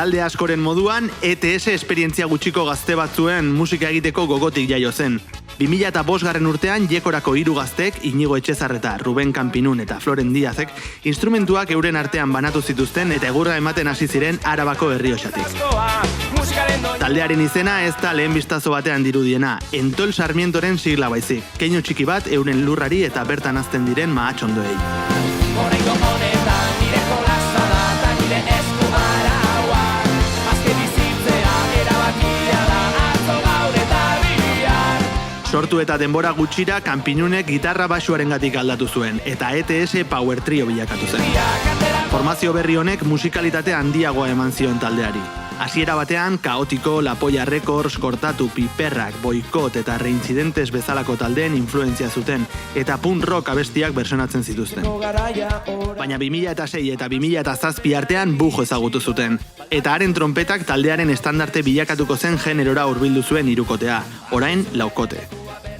Talde askoren moduan, ETS esperientzia gutxiko gazte batzuen musika egiteko gogotik jaio zen. 2005 urtean Jekorako 3 gaztek, Inigo Etxezarreta, Ruben Campinun eta Floren Diazek, instrumentuak euren artean banatu zituzten eta egurra ematen hasi ziren Arabako Errioxatik. Taldearen izena ez da lehen bistazo batean dirudiena, Entol Sarmientoren sigla baizik, keinu txiki bat euren lurrari eta bertan hazten diren mahatxondoei. Sortu eta denbora gutxira, Kanpinunek gitarra baxuarengatik aldatu zuen, eta ETS Power Trio bilakatu zen. Formazio berri honek musikalitate handiagoa eman zion taldeari. Hasiera batean, Kaotiko, La Polla Records, Kortatu, Piperrak, Boikot eta Reincidentes bezalako taldeen influentzia zuten, eta punk rock abestiak bersonatzen zituzten. Baina 2006 eta 2007 artean bujo ezagutu zuten, eta haren trompetak taldearen estandarte bilakatuko zen generora hurbildu zuen hirukotea, orain laukote.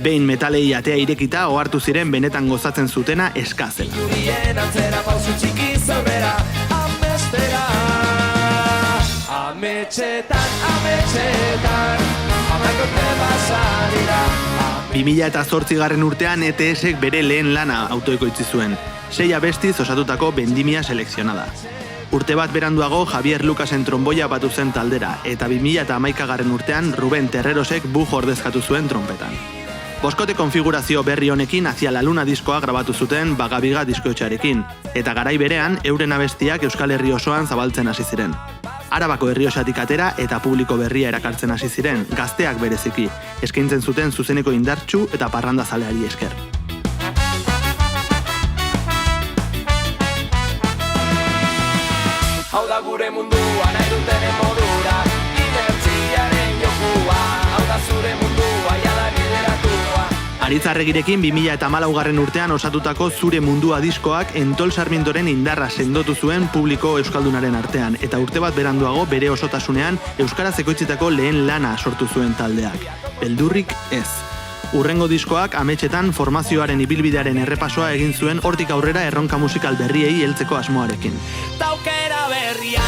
Behin metalei atea irekita ohartu ziren benetan gozatzen zutena eska zela. Ametxetan, 2008 urtean ETSek bere lehen lana autoekoitzi zuen, 6 abestiz osatutako Vendimia selekzionada. Urte bat beranduago Javier Lucasen tromboia batu zen taldera, eta 2011 urtean Ruben Terrerosek bujo ordezkatu zuen trompetan. Boskote konfigurazio berri honekin Hacia la Luna diskoa grabatu zuten Bagabiga diskoetxearekin, eta garai berean euren abestiak Euskal Herri osoan zabaltzen hasi ziren. Arabako Errioxatik atera eta publiko berria erakartzen hasi ziren, gazteak bereziki, eskaintzen zuten zuzeneko indartsu eta parranda zaleari esker. Hau da gure mundua nahi dutenen modura, inertziaren jokua, hau da zure mundua jada bideratua. Aritzarregirekin 2014 urtean osatutako Zure Mundua diskoak Entol Sarmientoren indarra sendotu zuen publiko euskaldunaren artean, eta urte bat beranduago bere osotasunean euskaraz ekoitzitako lehen lana sortu zuen taldeak. Beldurrik ez. Urrengo diskoak ametsetan formazioaren ibilbidearen errepasoa egin zuen hortik aurrera erronka musikal berriei heltzeko asmoarekin. Taukera berria.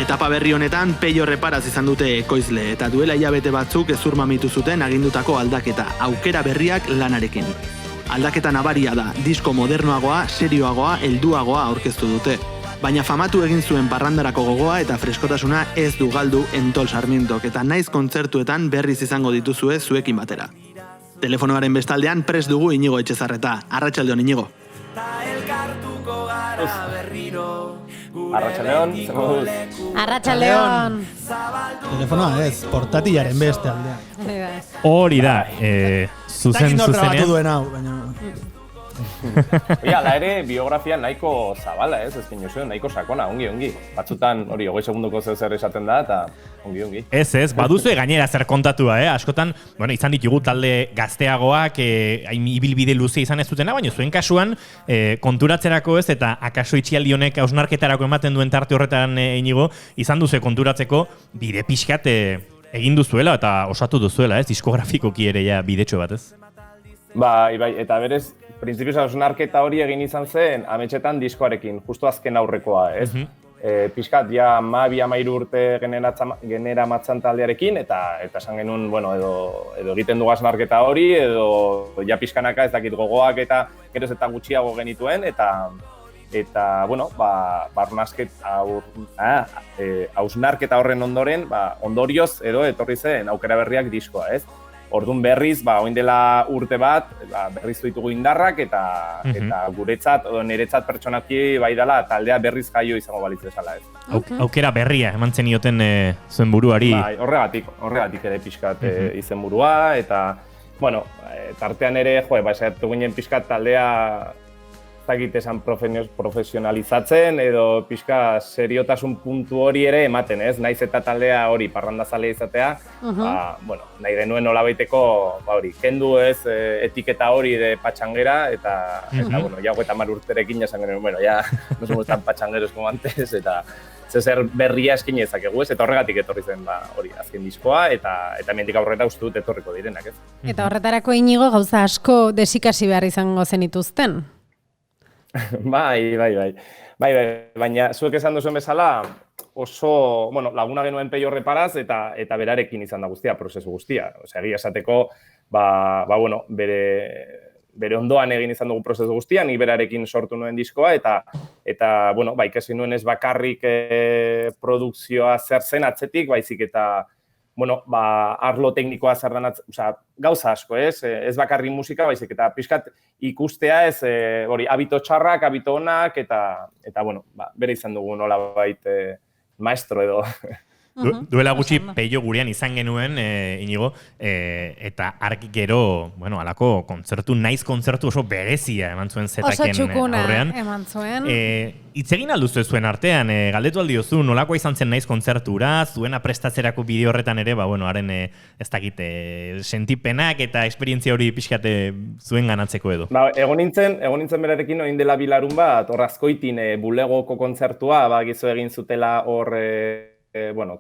Etapa berri honetan Peio Reparaz izan dute ekoizle eta duela hilabete batzuk ezur mamitu zuten agindutako aldaketa, aukera berriak lanarekin. Aldaketa nabaria da, disko modernoagoa, serioagoa, helduagoa aurkeztu dute. Baina famatu egin zuen parrandarako gogoa eta freskotasuna ez du galdu Entol Sarmientok eta naiz kontzertuetan berriz izango dituzue zuekin batera. Telefonoaren bestaldean prest dugu Inigo Etxezarreta. Arratsaldeon Inigo. Arratsaldeon, zer moduz? Arratsaldeon. Telefonoa ez, portatilaren beste aldean. Hori da, zuzenean. Duen hau, baina... Ala ere, biografia nahiko zabala, ez zuen, nahiko sakona, ongi. Batzutan, hori, 20 segundoko zer esaten da, eta ongi. Ez, baduzue gainera zer kontatua, askotan, izan ditugu talde gazteagoak, ibilbide luze izan ez dutena, baina zuen kasuan, konturatzerako ez, eta akaso itxialdi honek hausnarketarako ematen duen tarte horretan Inigo, izan duzu konturatzeko bide pixkat egin duzuela, eta osatu duzuela, ez, diskografikoki ere ja bidetxo bat, ez? Bai, eta berez, printzipioz hausnarketa hori egin izan zen ametsetan diskoarekin, justu azken aurrekoa, ez? Pixkat, ja 12-13 urte genera matzan taldearekin, eta esan genuen, edo egiten du hausnarketa hori, edo ja pixkanaka ez dakit gogoak eta geroz eta gutxiago genituen, eta hausnarketa horren ondoren, ondorioz edo etorri zen aukera berriak diskoa, ez? Orduan berriz, orain dela urte bat, berriz ditugu indarrak eta guretzat, niretzat pertsonaki bai dela taldea berriz jaio izango balitz bezala ez. Aukera berria eman zenioten zuen buruari. Bai, horregatik ere pixkat izen burua, eta, tartean ere, saiatu ginen pixkat taldea zakit esan profesionalizatzen edo pixka seriotasun puntu hori ere ematen, ez? Naiz eta taldea hori parrandazalea izatea, nahi genuen nolabaiteko, kendu ez etiketa hori de patxangera eta, ja 30 urterekin jasan genuen, no somos tan patxangeros como antes, eta zer berria eskin ezakegu, ez? Eta horregatik etorri zen hori azken diskoa eta hemendik aurrera uste dut etorriko direnak, ez? Eta horretarako Inigo gauza asko desikasi behar izango zenituzten. Bai, baina zuek esan duzuen bezala oso, laguna genuen Peio Reparaz eta berarekin izan da guztia, prozesu guztia. Osea, egia esateko, bere ondoan egin izan dugu prozesu guztia, ni berarekin sortu nuen diskoa, eta ikasi nuen ez bakarrik produkzioa zer zen atzetik, baizik eta, arlo teknikoa zer den gauza asko, ez bakarrik musika, baizik eta pixkat ikustea ez, habito txarrak, habito onak, eta bere izan dugu nolabait maestro edo. Duela gutxi Peio gurean izan genuen, Inigo, eta argi gero, alako naiz kontzertu oso berezia eman zuen zetaken aurrean. Oso txukuna eman zuen. Itzegin alduzu zuen artean, galdetu aldiozu, nolakoa izan zen naiz kontzertura, zuena prestatzerako bideo horretan ere, haren ez dakit, sentipenak eta esperientzia hori pixkate zuen ganatzeko edo. Egon nintzen berarekin oin dela bilarun bat, hor Azkoitin bulegoko kontzertua, gizu egin zutela hor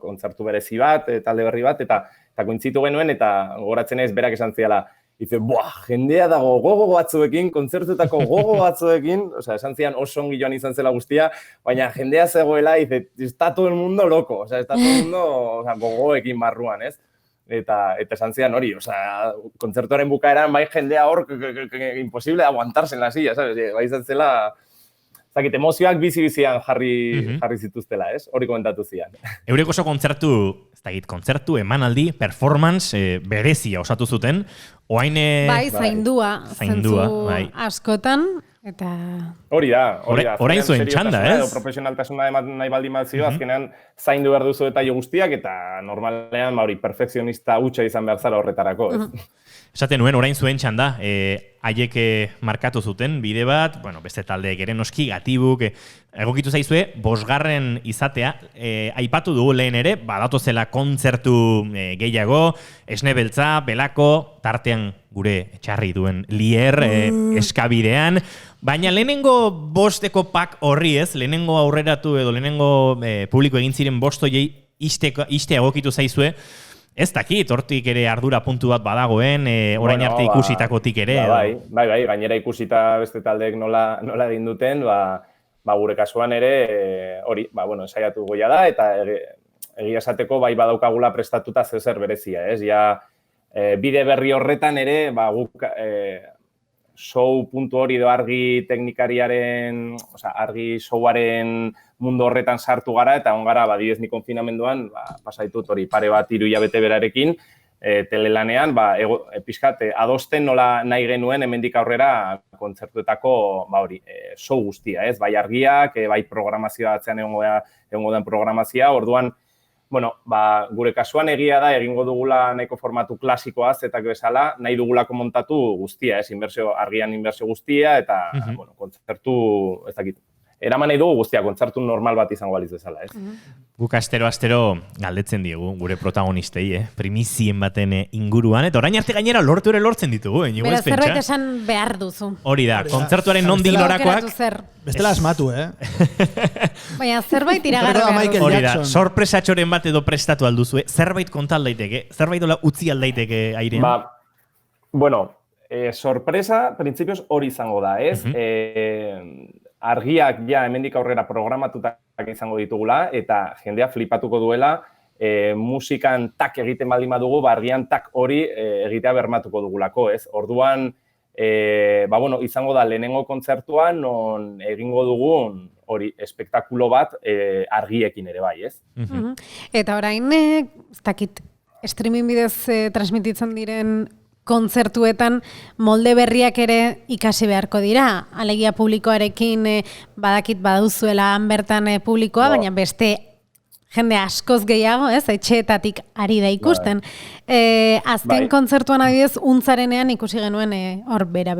kontzertu berezi bat, talde berri bat, eta kointzitu genuen, eta gogoratzen ez berak esan ziala, dice, jendea dago gogo batzuekin, kontzertuetako gogo batzuekin, esan zian oso ongi joan izan zela guztia, baina jendea zegoela, dice, está todo el mundo loco, está todo el mundo gogoekin barruan, ez? Eta esan zian hori, kontzertuaren bukaeran, bai jendea hor, imposible aguantarse en la silla, ¿sabes? Bai izan zela, zakit, emozioak bizi-bizian jarri zituztela, ez? Hori komentatu zian. Eurek oso kontzertu, emanaldi, performance berezia osatu zuten. Bai, zaindua, zentzu askotan, eta... Hori da. Orain zuen txanda, ez? Profesionaltasuna nahi baldin mazio, azkenean zaindu behar duzu eta guztiak, eta normalean, perfekzionista hutsa izan behar zara horretarako, ez? Esaten nuen, orain zuen txanda, haiek markatu zuten bide bat, beste taldeek ere noski, Gatibuk, egokitu zaizue, 5. izatea, aipatu dugu lehen ere, badatozela kontzertu gehiago, Esne Beltza, Belako, tartean gure etxarri duen Lier, eskabidean, baina lehenengo 5 pak horri ez, lehenengo aurreratu edo lehenengo publiko egin ziren 5 hoiei iste egokitu zaizue, ez dakit, hortik ere ardura puntu bat badagoen, orain arte ikusitakotik ere. Bai, gainera ikusita beste taldeek nola egin duten, gure kasuan ere, hori, saiatu goia da, eta egia esateko bai badaukagula prestatuta zer berezia, ez? Bide berri horretan ere, guk show puntu hori edo argi teknikariaren, argi showaren mundu horretan sartu gara, eta ongara, adibidez ni konfinamenduan, pasaitut hori pare bat 3 hilabete berarekin, telelanean, pixkat, adosten nola nahi genuen hemendik aurrera kontzertuetako, show guztia, ez? Bai argiak, bai programazioa atzean egongo den programazioa, orduan, gure kasuan egia da, egingo dugula nahiko formatu klasikoa, zetak bezala, nahi dugulako montatu guztia, ez? Argian inbertsio guztia, eta, kontzertu, ez dakit, eraman nahi dugu guztia, kontzertu normal bat izango baliz bezala, ez? Guk astero galdetzen diegu, gure protagonistei, primizien baten inguruan, eta orain arte gainera lortzen ditugu, Bera, zerbait esan behar duzu. Hori da, kontzertuaren nondik norakoak. Bestela asmatu, Baina zerbait iragarri behar duzu. Hori da, sorpresatxoren bat edo prestatu alduzue, zerbait konta aldaiteke, zerbait dola utzi aldaiteke airean? Sorpresa, printzipioz hori izango da, ez? Argiak hemendik aurrera programatutak izango ditugula, eta jendea flipatuko duela, musikan tak egiten baldin badugu, argian tak hori egitea bermatuko dugulako, ez? Orduan, izango da lehenengo kontzertuan, non egingo dugun hori espektakulo bat argiekin ere bai, ez? Eta orain, ez dakit, streaming bidez transmititzen diren kontzertuetan molde berriak ere ikasi beharko dira. Alegia publikoarekin badakit baduzuela han bertan publikoa, baina beste jende askoz gehiago, ez? Etxeetatik ari da ikusten. Azken kontzertuan adibidez, Untzarenean ikusi genuen hor bera,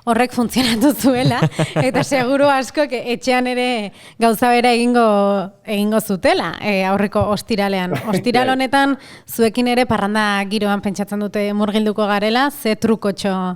horrek funtzionatu zuela, eta seguru asko etxean ere gauza bera egingo zutela, aurreko ostiralean. Ostiral honetan, zuekin ere parranda giroan pentsatzen dute murgilduko garela, ze trukotxo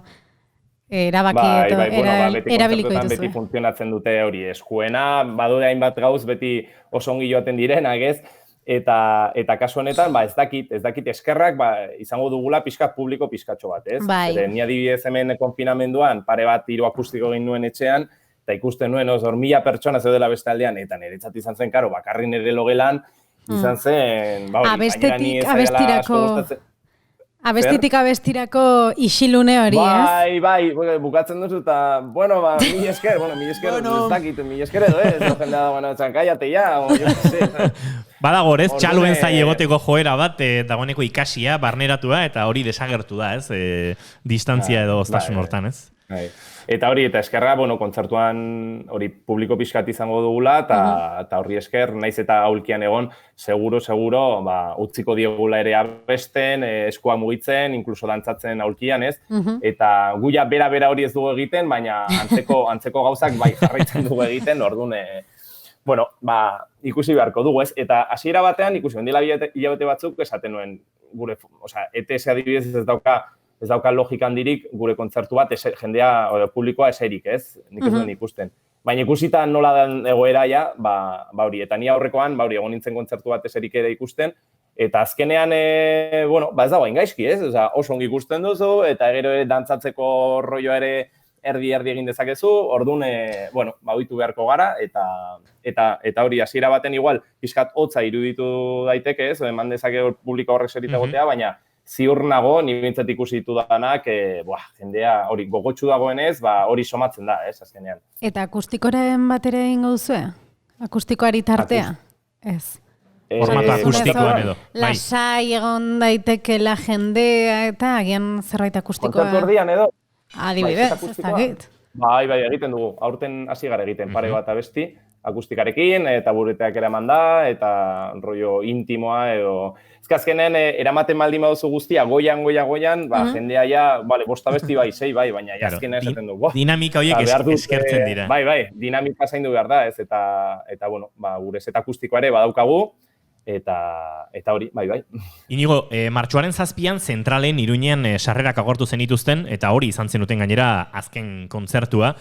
erabaki eta beti erabiliko kontzertuetan beti dituzue. funtzionatzen dute hori eskuena, badude hainbat gauz beti oso ongi joaten direnak, ez? Eta kasu honetan, ez dakit eskerrak, izango dugula pixkat publiko pixkatxo bat, ez? Bai. Zeren, ni adibidez hemen konfinamenduan, pare bat hiru akustiko egin nuen etxean, eta ikusten nuen, 1000 pertsona zeudela beste aldean, eta niretzat izan zen, karo, bakarri nire logelan, izan zen, Abestitik abestirako isilune hori, ez? Bai, bukatzen duzu eta, mil esker, mil esker edo ez, jendea, txankaiate ya, o jo sé. Badago, ez, txaluen zai egoteko joera bat, dagoeneko ikasia, barneratua, eta hori desagertu da, ez, distantzia edo oztasun hortan, ez? Eta hori, eta eskerra, kontzertuan hori publiko pixkat izango dugula, eta horri esker, naiz eta aulkian egon, seguro, utziko diegula ere abesten, eskua mugitzen, inkluso dantzatzen aulkian, ez? Eta guia bera hori ez dugu egiten, baina antzeko gauzak bai jarraitzen dugu egiten, orduan, ikusi beharko dugu, ez? Eta hasiera batean, ikusi, ondila hilabete batzuk, esaten nuen, gure, ETS adibidez ez dauka logika handirik gure kontzertu bat jendea publikoa eserik, ez? Nik ez duen ikusten. Baina ikusita nola den egoera ja, hori, eta ni aurrekoan, egon nintzen kontzertu bat eserik ere ikusten, eta azkenean, ez dago gaizki, ez? Oso ongi ikusten duzu, eta gero dantzatzeko rolloa ere erdi egin dezakezu, orduan, ohitu beharko gara, eta hori hasiera baten igual, pixkat hotza iruditu daiteke, ez? Eman dezake publiko horrek serita gotea, baina ziur nago, ni bintzat ikusi ditudanak, jendea hori gogotsu dagoenez, hori somatzen da, ez, azkenean. Eta akustikoren bat ere ingo duzue? Akustikoari tartea? Ez. Formatu akustikoan edo. Lasai egon daitekela jendea eta agian zerbait akustikoa. Kontzertu ordian edo? Adibidez, ez dakit. Bai, egiten dugu. Aurten hasi gara egiten pare bat abesti, akustikarekin, eta buruteak eraman da, eta rollo intimoa edo... Azkenean, eramaten baldin baduzu guztia, goian, jendea ja, bost abesti bai, 6 bai, baina azkenean esaten du. Dinamika horiek eskertzen dira. Bai, dinamika zaindu behar da, ez, eta gure set akustikoa ere badaukagu, eta hori, bai. Inigo, martxoaren 7an zentralen Iruñean sarrerak agortu zenituzten, eta hori izan zenuten gainera azken kontzertua,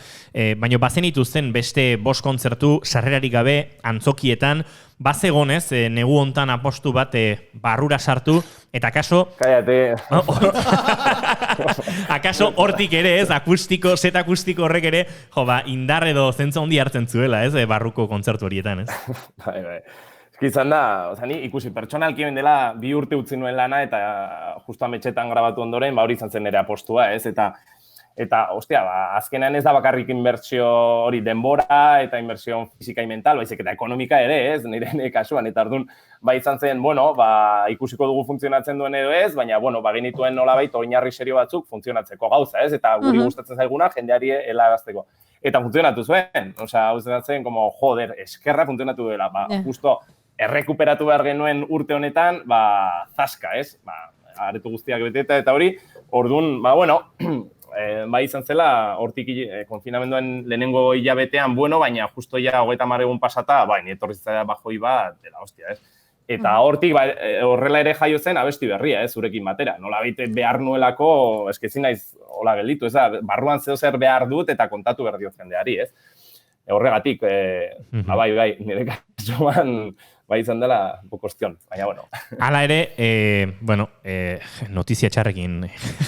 baina bazenituzten beste 5 kontzertu sarrerarik gabe antzokietan, bazegonez, negu hontan apostu bat barrura sartu, eta akaso... Kaiate. Akaso hortik ere, ez, set akustiko horrek ere, indar edo zentzu handi hartzen zuela, ez, barruko kontzertu horietan, ez? Bai. Izan da, ni ikusi, pertsonalki dela 2 urte utzi nuen lana, eta justu ametxetan grabatu ondoren, hori izan zen nire apostua, ez, eta ostia, azkenean ez da bakarrik inbertsio hori denbora eta inbertsio fisika y mental, baizik eta ekonomika ere, ez, nire kasuan, eta orduan, izan zen, ikusiko dugu funtzionatzen duen edo ez, baina, genituen nolabait oinarri serio batzuk funtzionatzeko gauza, ez, eta guri gustatzen zaiguna jendeari helagazteko. Eta funtzionatu zuen, hau zen, joder, eskerra funtzionatu dela, justo errekuperatu behar genuen urte honetan, zaska, ez, aretu guztiak beteta eta hori, orduan, izan zela, hortik konfinamenduan lehenengo hilabetean, baina justo ja 30 egun pasata, ni etorri zaila bajoi bat, dela hostia, ez? Eta hortik, horrela ere jaio zen abesti berria, ez, zurekin batera. Nola baite behar nuelako, eskezin naiz hola gelditu, ez da, barruan zeo zer behar dut eta kontatu behar diot jendeari, ez? Horregatik, bai, nire kasuan, izan dela bokostion, baina, Hala ere, notizia txarrekin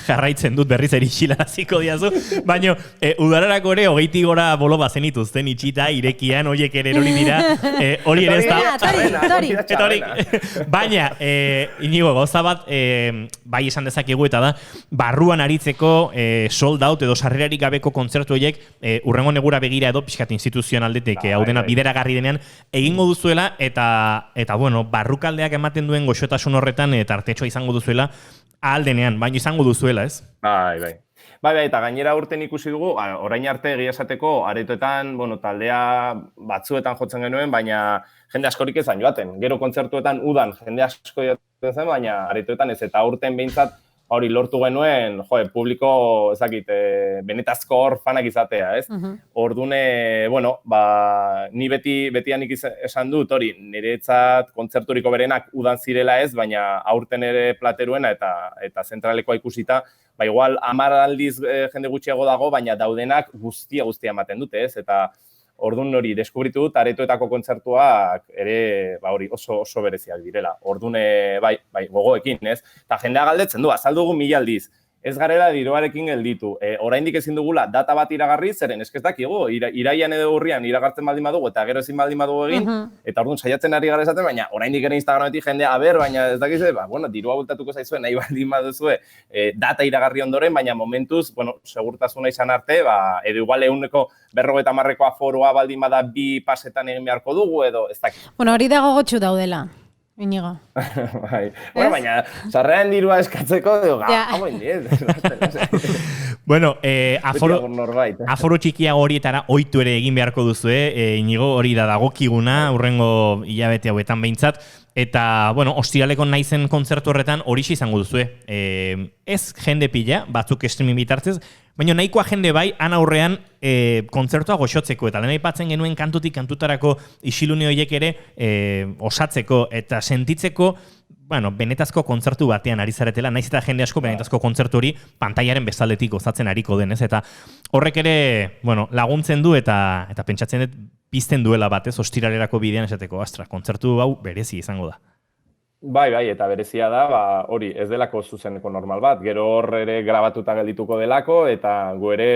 jarraitzen dut berriz erixilaraziko diazu, baina udararako ere 20 gora bolo bazenituzten itxita, irekian, horiek ere hori dira, hori ere ez da... Baina, inigo, gauza bat, bai esan dezakegu eta da, barruan aritzeko sold out edo sarrerarik gabeko kontzertu horiek, urrengo negura begira edo pixkat instituzionaldetik, hau dena bideragarri denean, egingo duzuela eta barrukaldeak ematen duen goxotasun horretan tartetxoa izango duzuela aldenean, baina izango duzuela, ez? Bai, eta gainera urten ikusi dugu, orain arte egia esateko, aretoetan, taldea batzuetan jotzen genuen, baina jende askorik ezan joaten. Gero kontzertuetan udan jende asko joaten zen, baina aretoetan ez, eta urten behintzat hori lortu genuen, publiko, ezakit, benetazko hor fanak izatea, ez? Ordune, bueno, ni betianik esan dut, hori, niretzat kontzerturiko berenak udan zirela ez, baina aurten ere Plateruena eta zentralekoa ikusita, igual 10 aldiz jende gutxiago dago, baina daudenak guztia ematen dute, ez? Eta ordun hori deskubritu dut aretoetako kontzertuak ere hori oso bereziak direla. Ordun gogoekin, ez? Ta jendea galdetzen du, azaldugu 1000 aldiz. Ez garela diruarekin gelditu. Oraindik ezin dugula data bat iragarri, zeren ez dakigu, iraian edo urrian iragartzen baldin badugu eta gero ezin baldin badugu egin, eta ordun saiatzen ari gara esaten, baina oraindik ere Instagrametik jendea baina ez dakize, dirua bultatuko zaizue nahi baldin baduzue data iragarri ondoren, baina momentuz, segurtasuna izan arte, edo igual 150 aforoa baldin bada 2 pasetan egin beharko dugu, edo ez dakit. Hori dago gotxu daudela. Inigo. Baina, sarrean dirua eskatzeko, hau indiet. Bueno, aforo txikia horietara ohitu ere egin beharko duzu, Inigo, hori da dagokiguna, hurrengo hilabete hauetan behintzat, eta, ostiraleko naizen kontzertu horretan horixe izango duzu, ez jende pila, batzuk streaming bitartez, baina nahikoa jende bai, han aurrean kontzertua goxotzeko, eta lehen aipatzen genuen kantutik kantutarako isilune horiek ere osatzeko eta sentitzeko, benetazko kontzertu batean ari zaretela, naiz eta jende asko benetazko kontzertu hori pantailaren bezaldetik gozatzen ariko denez, eta horrek ere laguntzen du eta pentsatzen dut pizten duela batez, ostiralerako bidean esateko, kontzertu hau berezi izango da. Bai, eta berezia da, hori, ez delako zuzeneko normal bat, gero hor ere grabatuta geldituko delako, eta gu ere,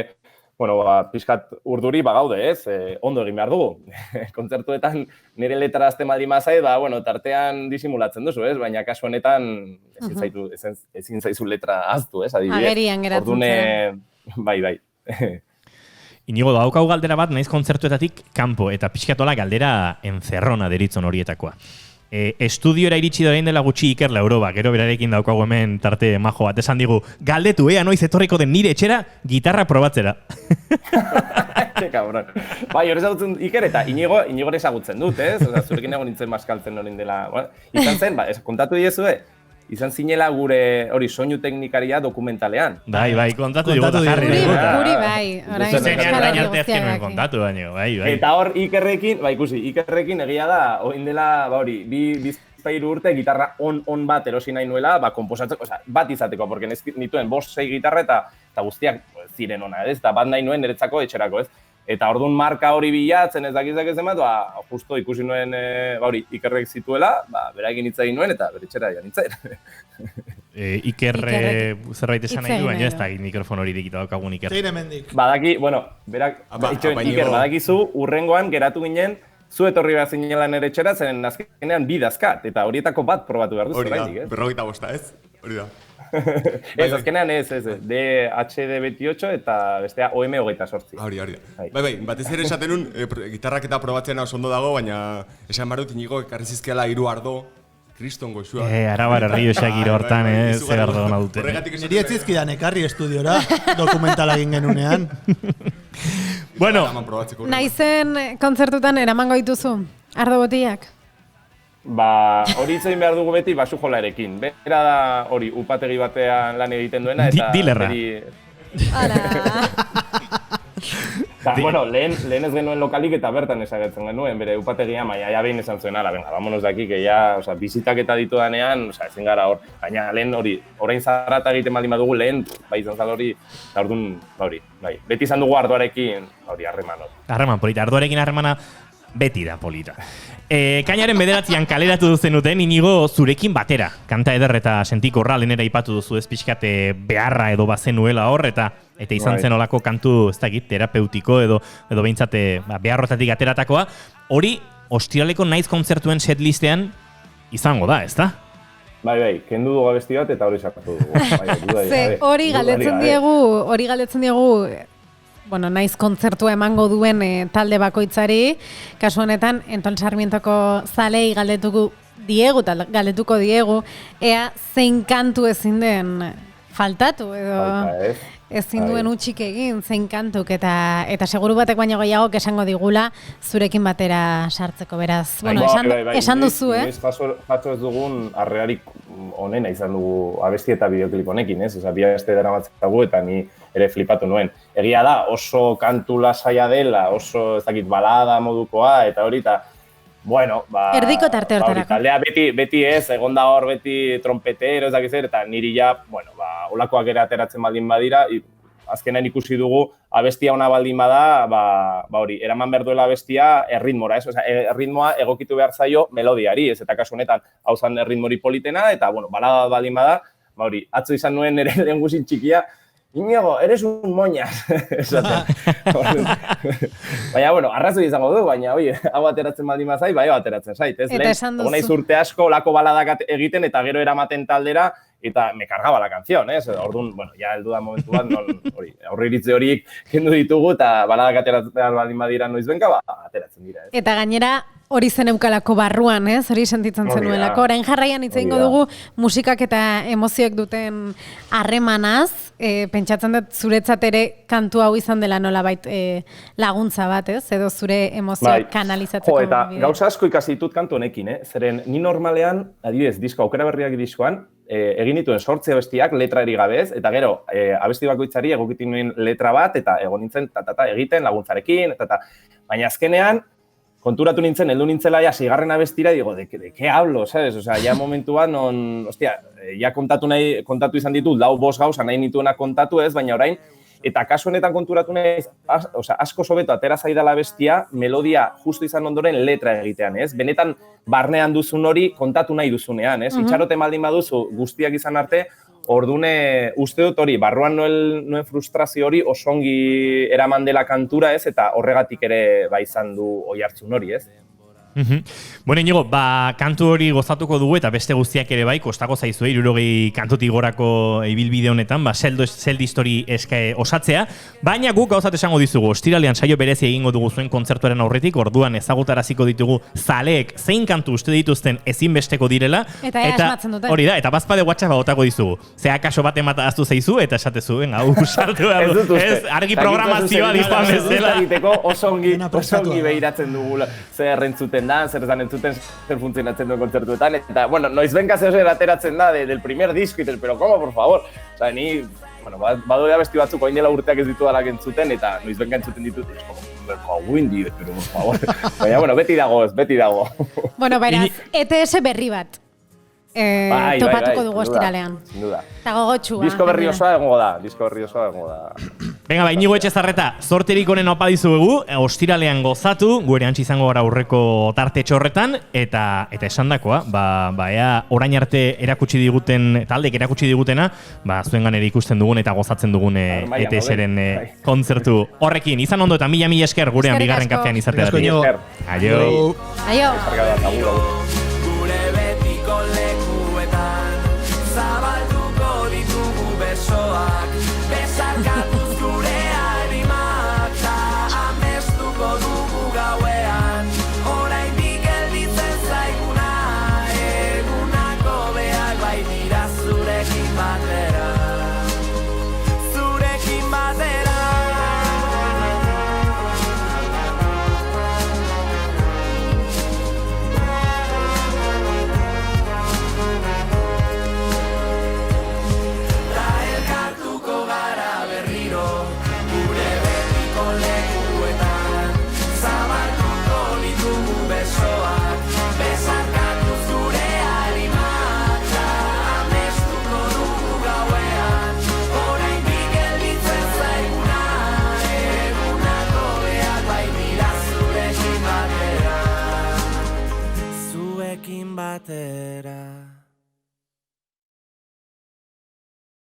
pixkat urduri gaude, ez, ondo egin behar dugu. Kontzertuetan nire letra azte maldi mazai, tartean disimulatzen duzu, ez, baina kasu honetan ezin zaizu letra aztu, ez, adibidez. Agerian geratzen zen. Bai. Inigo, daukau galdera bat, naiz kontzertuetatik kanpo, eta pixkatola galdera enzerrona deritzon horietakoa. Estudiora iritsi doain dela gutxi Iker Lauroba, gero berarekin daukagu hemen tarte majo bat, esan digu, galdetu, noiz etorriko den nire etxera, gitarra probatzera. Ke cabron. Bai, hori ezagutzen Iker eta Inigo ezagutzen dut, ez? Zurekin egon nintzen maskaltzen hori dela. Izan zen, kontatu diezue, izan zinela gure hori soinu teknikaria dokumentalean. Bai, kontatu digu eta jarri. Guri bai. Kontatu baino, bai. Eta hor Ikerrekin, Ikerrekin egia da, oin dela, hori, bizpairu urte gitarra on bat erosi nahi nuela, konposatzeko, bat izateko, porque nituen 5-6 gitarra eta guztiak ziren ona, ez? Eta bat nahi nuen niretzako etxerako, ez? Eta orduan marka hori bilatzen ez dakizak ez emat, justo ikusi nuen Ikerrek zituela, beraekin hitz egin nuen eta bere etxera joan nintzen. Ikerre zerbait esan nahi du, baina ez da mikrofon hori dikita daukagun Iker. Zeire mendik. Badaki, berak, Iker, badakizu, urrengoan geratu ginen, zu etorri behar zinela nire etxera, zeren azkenean 2 dazkat, eta horietako bat probatu behar duzu. Hori da, 45, ez? Hori da. Ez, azkenean ez, DHD28 eta bestea OM28. Hori da. Bai, batez ere esaten nun, gitarrak eta probatzen oso ondo dago, baina esan behar dut Inigo ekarri zizkiala 3 ardo, kriston goxua. Arabar herriosak giro hortan, zer ardo gana dute. Niri ez zizkidan ekarri estudiora, dokumentala egin genunean. Bueno, naizen kontzertutan eramango dituzu, ardo botiak? Hori itzein behar dugu beti basu jolarekin. Bera da hori upategi batean lan egiten duena eta... Dilerra. Lehen ez genuen lokalik eta bertan esagertzen genuen, bere upategia maia behin esan zuen, vámonos daki, que ya, bizitak eta ditu danean, ezin gara hor, baina lehen hori, orain zarrata egiten baldin badugu lehen, izan zal hori, eta orduan, beti izan dugu ardoarekin, harreman hori. Harreman polita, ardoarekin harremana beti da polita. Kainaren 9an kaleratu duzen duten, Inigo zurekin batera. Kanta eder eta sentiko horra lehenera ipatu duzu ez pixkate beharra edo bazenuela hor, eta izan zen olako kantu, ez dakit, terapeutiko edo behintzate beharrotatik ateratakoa. Hori, ostiraleko naiz kontzertuen setlistean izango da, ez da? Bai, kendu dugu abesti bat eta hori sakatu dugu. Hori galdetzen diegu, naiz kontzertua emango duen talde bakoitzari, kasu honetan, Enton Sarmientoko zalei galdetuko diegu, ea zein kantu ezin den faltatu, edo ezin duen utxik egin, zein kantuk, eta seguru batek baino gehiago esango digula zurekin batera sartzeko, beraz. Esan duzu, Jaso ez dugun arrearik onena izan dugu abesti eta bideoklip honekin, ez? Osa, bi abesti daramatzagu eta ni ere flipatu nuen. Egia da, oso kantu lasaia dela, oso, ez dakit, balada modukoa, eta hori, eta bueno, erdiko tarte hortarako. Taldea beti ez, egon da hor beti trompetero, ez dakit zer, eta niri ja, bueno, olakoak ere ateratzen baldin badira, azkenean ikusi dugu abestia ona baldin bada, hori, eraman behar duela abestia erritmora, ez? Osea, erritmoa egokitu behar zaio melodiari, ez? Eta kasu honetan, hau zan erritmori politena, eta, bueno, balada baldin bada, hori, atzo izan nuen ere lehenguzin txikia, Iñigo, eres un moñas, esaten. Baina, bueno, arrazoi izango du, baina, oie, hau ateratzen baldin bazai, bai, ateratzen zait, ez? Eta esan duzu. Naiz urte asko, lako baladak egiten, eta gero eramaten taldera, eta me cargaba la canción, ez? Orduan, bueno, ja heldu da momentu bat, hori, aurreiritze horiek kendu ditugu, eta baladak ateratzen baldin badira noizbenka, ateratzen dira, ez? Eta gainera, hori zen eukalako barruan, ez? Hori sentitzen zenuelako. Orain jarraian hitz egingo dugu musikak eta emozioek duten harremanaz, pentsatzen dut zuretzat ere kantu hau izan dela nolabait laguntza bat, ez? Edo zure emozioak kanalizatzeko. Eta gauza asko ikasi ditut kantu honekin, Zeren ni normalean, adibidez, disko aukera berriak diskoan, egin dituen 8 abestiak letrari gabez, eta gero abesti bakoitzari egokitu nuen letra bat, eta egon nintzen egiten laguntzarekin, baina azkenean, konturatu nintzen, heldu nintzela ja, 6. abestira, digo, de qué hablo, ¿sabes? O sea, ya momentuan, hostia, ya kontatu izan ditut, 4-5 gauza nahi nituena kontatu ez, baina orain, eta kasu honetan konturatu nahi, asko sobeto atera zaidala bestia, melodia justu izan ondoren letra egitean, ez? Benetan barnean duzun hori kontatu nahi duzunean, ez? Itxarote maldin baduzu guztiak izan arte, ordune uste dut hori, barruan nuen frustrazio hori osongi eraman dela kantura, ez? Eta horregatik ere izan du oihartzun hori, ez? Bueno, Iñigo, kantu hori gozatuko dugu eta beste guztiak ere bai, kostako zaizue 60 kantutik gorako ibilbide honetan, zeldi histori osatzea, baina guk gauzat esango dizugu, ostiralean saio berezi egingo dugu zuen kontzertuaren aurretik, orduan ezagutaraziko ditugu zaleek zein kantu uste dituzten ezinbesteko direla, eta asmatzen dute. Hori da, eta bazpade WhatsApp botako dizugu. Ze akaso bat emataztu zaizu eta esatezu, venga, sartu behar du. Ez, argi programazioa dizpan bezala. Osongi behiratzen dugu zer errentzuten da, zer zan entzuten, zer funtzionatzen duen kontzertuetan, eta, bueno, noizbenka zer ateratzen da del primer disco, pero, ¿cómo, por favor? Osa, ni, bueno, badoia besti batzuk oin dela urteak ez ditu dalak entzuten, eta noizbenka entzuten ditut, pero, por favor. Baina, bueno, beti dago. Bueno, beraz, ETS berri bat. Topatuko dugu ostiralean. Sin duda. Eta gogotxua. Disko berri osoa egongo da. Venga, Iñigo Etxezarreta, zorterik honen opa dizuegu, ostiralean gozatu, gu ere antzi izango gara aurreko tarte txorretan, eta esandakoa, ea orain arte taldek erakutsi digutena, zuengan ere ikusten dugun eta gozatzen dugun ETS-ren kontzertu horrekin. Izan ondo eta mila esker gurean bigarren kafean izatea. Aio. Aio.